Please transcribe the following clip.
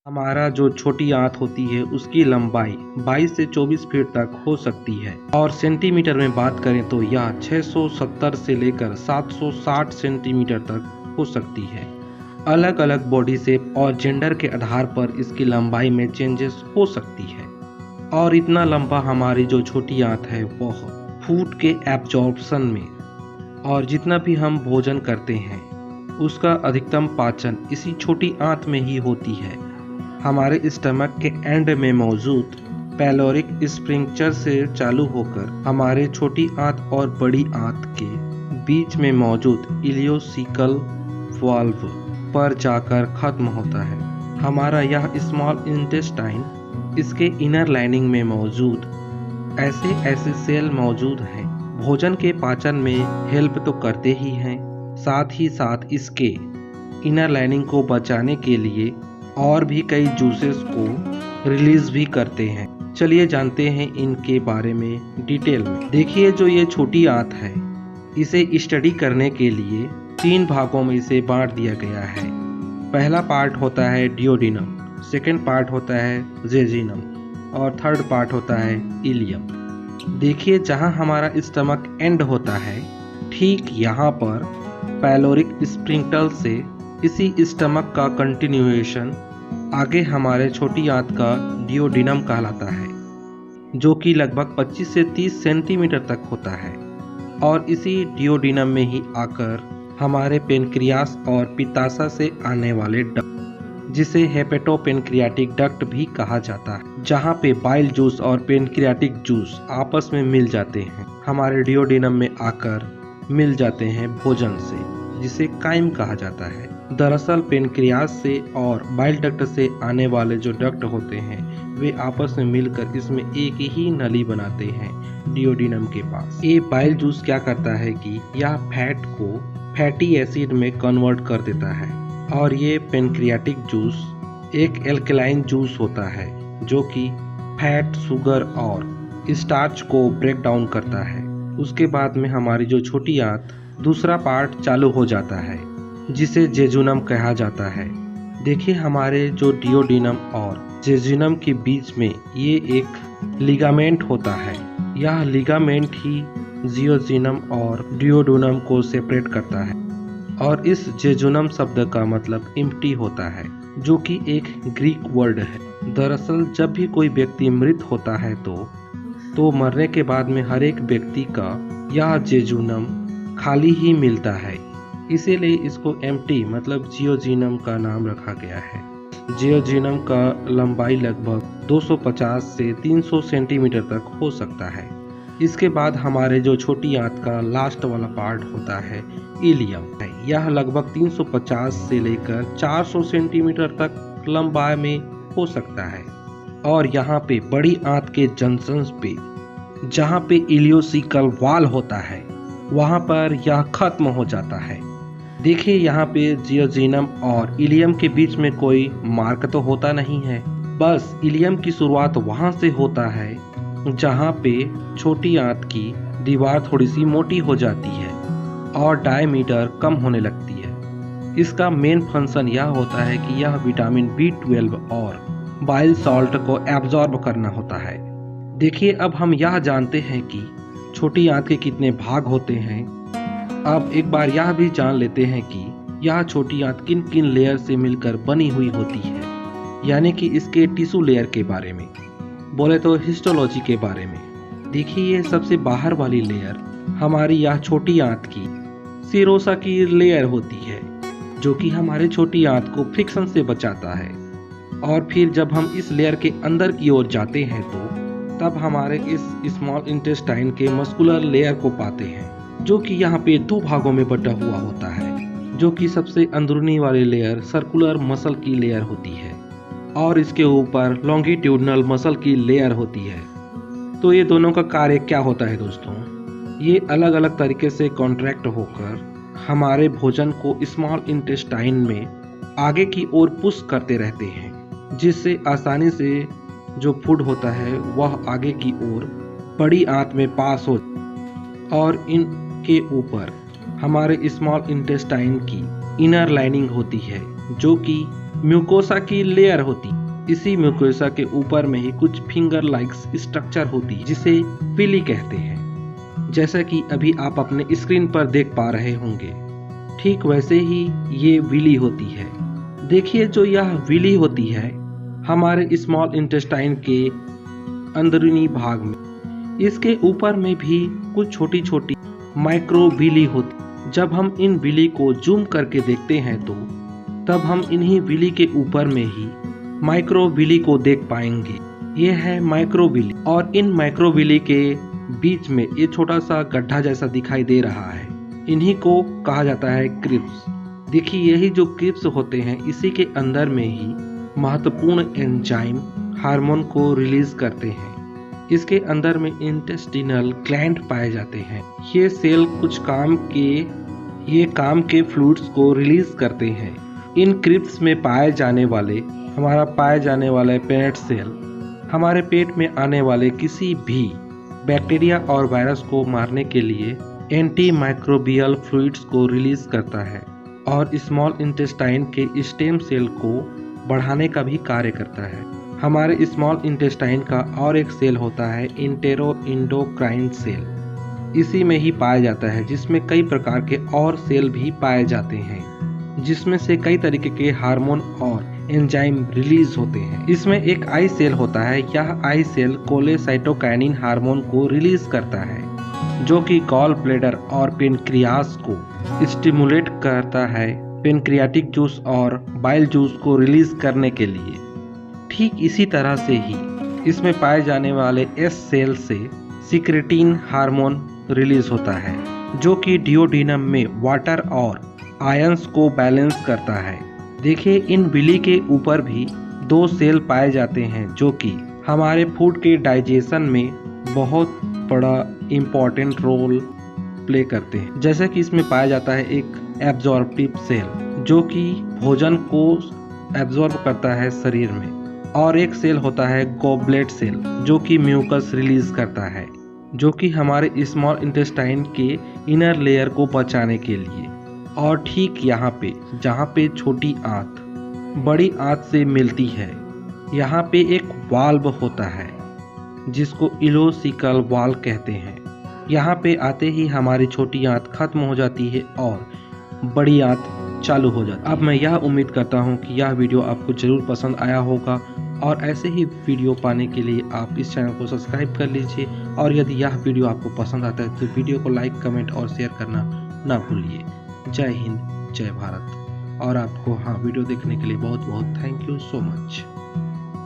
हमारा जो छोटी आंत होती है उसकी लंबाई 22 से 24 फीट तक हो सकती है और सेंटीमीटर में बात करें तो यह 670 से लेकर 760 सेंटीमीटर तक हो सकती है। अलग अलग बॉडी शेप और जेंडर के आधार पर इसकी लंबाई में चेंजेस हो सकती है। और इतना लंबा हमारी जो छोटी आंत है वह फूड के एब्जॉर्प्शन में और जितना भी हम भोजन करते हैं उसका अधिकतम पाचन इसी छोटी आंत में ही होती है। हमारे स्टमक के एंड में मौजूद पैलोरिक स्फिंक्टर से चालू होकर हमारे छोटी आंत और बड़ी आंत के बीच में मौजूद इलियोसिकल वाल्व पर जाकर खत्म होता है। हमारा यह स्मॉल इंटेस्टाइन, इसके इनर लाइनिंग में मौजूद ऐसे सेल मौजूद हैं भोजन के पाचन में हेल्प तो करते ही हैं, साथ ही साथ इसके इनर लाइनिंग को बचाने के लिए और भी कई जूसेस को रिलीज भी करते हैं। चलिए जानते हैं इनके बारे में डिटेल में। देखिए जो ये छोटी आंत है इसे स्टडी करने के लिए 3 भागों में इसे बांट दिया गया है। पहला पार्ट होता है डियोडिनम, सेकंड पार्ट होता है जेजिनम और थर्ड पार्ट होता है इलियम। देखिए जहां हमारा स्टमक एंड होता है ठीक यहाँ पर पैलोरिक स्फिंक्टर से इसी स्टमक का कंटिन्यूएशन आगे हमारे छोटी आंत का डियोडिनम कहलाता है, जो कि लगभग 25 से 30 सेंटीमीटर तक होता है। और इसी डियोडिनम में ही आकर हमारे पेनक्रियास और पित्ताशय से आने वाले डक्ट, जिसे हेपेटोपेनक्रियाटिक डक्ट भी कहा जाता है, जहां पे बाइल जूस और पेनक्रियाटिक जूस आपस में मिल जाते हैं, हमारे डियोडिनम में आकर मिल जाते हैं भोजन से, जिसे काइम कहा जाता है। दरअसल पेनक्रियास से और बाइल डक्ट से आने वाले जो डक्ट होते हैं वे आपस में मिलकर इसमें एक ही नली बनाते हैं डियोडिनम के पास। ये बाइल जूस क्या करता है कि यह फैट को फैटी एसिड में कन्वर्ट कर देता है और ये पेनक्रियाटिक जूस एक एल्कलाइन जूस होता है जो कि फैट, शुगर और स्टार्च को ब्रेक डाउन करता है। उसके बाद में हमारी जो छोटी आंत दूसरा पार्ट चालू हो जाता है जिसे जेजुनम कहा जाता है। देखिए हमारे जो डियोडिनम और जेजुनम के बीच में ये एक लिगामेंट होता है। यह लिगामेंट ही जियोजिनम और डियोडोनम को सेपरेट करता है और इस जेजुनम शब्द का मतलब एम्प्टी होता है, जो कि एक ग्रीक वर्ड है। दरअसल जब भी कोई व्यक्ति मृत होता है तो मरने के बाद में हर एक व्यक्ति का यह जेजुनम खाली ही मिलता है, इसीलिए इसको एम्प्टी मतलब जियोजिनम का नाम रखा गया है। जियोजिनम का लंबाई लगभग 250 से 300 सेंटीमीटर तक हो सकता है। इसके बाद हमारे जो छोटी आंत का लास्ट वाला पार्ट होता है इलियम, यह लगभग 350 से लेकर 400 सेंटीमीटर तक लंबाई में हो सकता है। और यहाँ पे बड़ी आंत के जंक्शन पे जहाँ पे इलियोसिकल वाल होता है वहाँ पर यह खत्म हो जाता है। देखिए यहाँ पे जियोजिनम और इलियम के बीच में कोई मार्क तो होता नहीं है, बस इलियम की शुरुआत वहाँ से होता है जहाँ पे छोटी आंत की दीवार थोड़ी सी मोटी हो जाती है और डायमीटर कम होने लगती है। इसका मेन फंक्शन यह होता है कि यह विटामिन B12 और बाइल सॉल्ट को एब्जॉर्ब करना होता है। देखिए अब हम यह जानते हैं कि छोटी आंत के कितने भाग होते हैं। अब एक बार यह भी जान लेते हैं कि यह छोटी आंत किन किन लेयर से मिलकर बनी हुई होती है, यानी कि इसके टिश्यू लेयर के बारे में बोले तो हिस्टोलॉजी के बारे में। देखिए ये सबसे बाहर वाली लेयर हमारी यह छोटी आंत की सिरोसा की लेयर होती है, जो कि हमारे छोटी आंत को फ्रिक्शन से बचाता है। और फिर जब हम इस लेयर के अंदर की ओर जाते हैं तो तब हमारे इस स्मॉल इंटेस्टाइन के मस्कुलर लेयर को पाते हैं, जो कि यहाँ पे 2 भागों में बटा हुआ होता है, जो कि सबसे अंदरूनी वाली लेयर सर्कुलर मसल की लेयर होती है और इसके ऊपर लॉन्गिट्यूडनल मसल की लेयर होती है। तो ये दोनों का कार्य क्या होता है दोस्तों, ये अलग अलग तरीके से कॉन्ट्रैक्ट होकर हमारे भोजन को स्मॉल इंटेस्टाइन में आगे की ओर पुश करते रहते हैं, जिससे आसानी से जो फूड होता है वह आगे की ओर बड़ी आंत में पास हो और इनके ऊपर हमारे स्मॉल इंटेस्टाइन की इनर लाइनिंग होती है, जो कि म्यूकोसा की लेयर होती। इसी म्यूकोसा के ऊपर में ही कुछ फिंगर लाइक्स स्ट्रक्चर होती जिसे विली कहते हैं। जैसा कि अभी आप अपने स्क्रीन पर देख पा रहे होंगे, ठीक वैसे ही ये विली होती है। देखिए, जो यह विली होती है हमारे स्मॉल इंटेस्टाइन के अंदरूनी भाग में, इसके ऊपर में भी कुछ छोटी छोटी माइक्रो विली होती। जब हम इन विली को जूम करके देखते हैं तो तब हम इन्हीं विली के ऊपर में ही माइक्रो विली को देख पाएंगे। ये है माइक्रो विली, और इन माइक्रो विली के बीच में ये छोटा सा गड्ढा जैसा दिखाई दे रहा है। इन्हीं को कहा जाता है क्रिप्स। देखिए, यही जो क्रिप्स होते हैं इसी के अंदर में ही महत्वपूर्ण एंजाइम हार्मोन को रिलीज करते हैं। इसके अंदर में इंटेस्टिनल ग्लैंड पाए जाते हैं। ये सेल कुछ काम के फ्लूइड्स को रिलीज करते हैं। इन क्रिप्स में पाए जाने वाले पेट सेल हमारे पेट में आने वाले किसी भी बैक्टीरिया और वायरस को मारने के लिए एंटी माइक्रोबियल फ्लूइड्स को रिलीज करता है, और स्मॉल इंटेस्टाइन के स्टेम सेल को बढ़ाने का भी कार्य करता है। हमारे स्मॉल इंटेस्टाइन का और एक सेल होता है इंटेरो इंडोक्राइन सेल। इसी में ही पाया जाता है, जिसमें कई प्रकार के और सेल भी पाए जाते हैं, जिसमें से कई तरीके के हार्मोन और एंजाइम रिलीज होते हैं। इसमें एक आई सेल होता है। यह आई सेल कोलेसाइटोकाइनिन हार्मोन को रिलीज करता है, जो कि गॉल ब्लैडर और पेनक्रियास को स्टिमुलेट करता है पेनक्रियाटिक जूस और बाइल जूस को रिलीज करने के लिए। ठीक इसी तरह से ही इसमें पाए जाने वाले एस सेल से सिक्रेटिन हार्मोन रिलीज होता है, जो कि डिओडिनम में वाटर और आयंस को बैलेंस करता है। देखिए, इन विली के ऊपर भी 2 सेल पाए जाते हैं, जो कि हमारे फूड के डाइजेशन में बहुत बड़ा इम्पोर्टेंट रोल प्ले करते हैं। जैसे कि इसमें पाया जाता है एक एब्जॉर्प्टिव सेल, जो कि भोजन को एब्जॉर्ब करता है शरीर में, और एक सेल होता है गोबलेट सेल, जो कि म्यूकस रिलीज करता है, जो कि हमारे स्मॉल इंटेस्टाइन के इनर लेयर को बचाने के लिए। और ठीक यहाँ पे जहाँ पे छोटी आंत बड़ी आंत से मिलती है, यहाँ पे एक वाल्व होता है जिसको इलोसिकल वाल्व कहते हैं। यहाँ पे आते ही हमारी छोटी आंत खत्म हो जाती है और बड़ी आंत चालू हो जाती है। अब मैं यह उम्मीद करता हूँ कि यह वीडियो आपको जरूर पसंद आया होगा, और ऐसे ही वीडियो पाने के लिए आप इस चैनल को सब्सक्राइब कर लीजिए। और यदि यह वीडियो आपको पसंद आता है तो वीडियो को लाइक, कमेंट और शेयर करना ना भूलिए। जय हिंद, जय भारत। और आपको वीडियो देखने के लिए बहुत बहुत थैंक यू सो मच।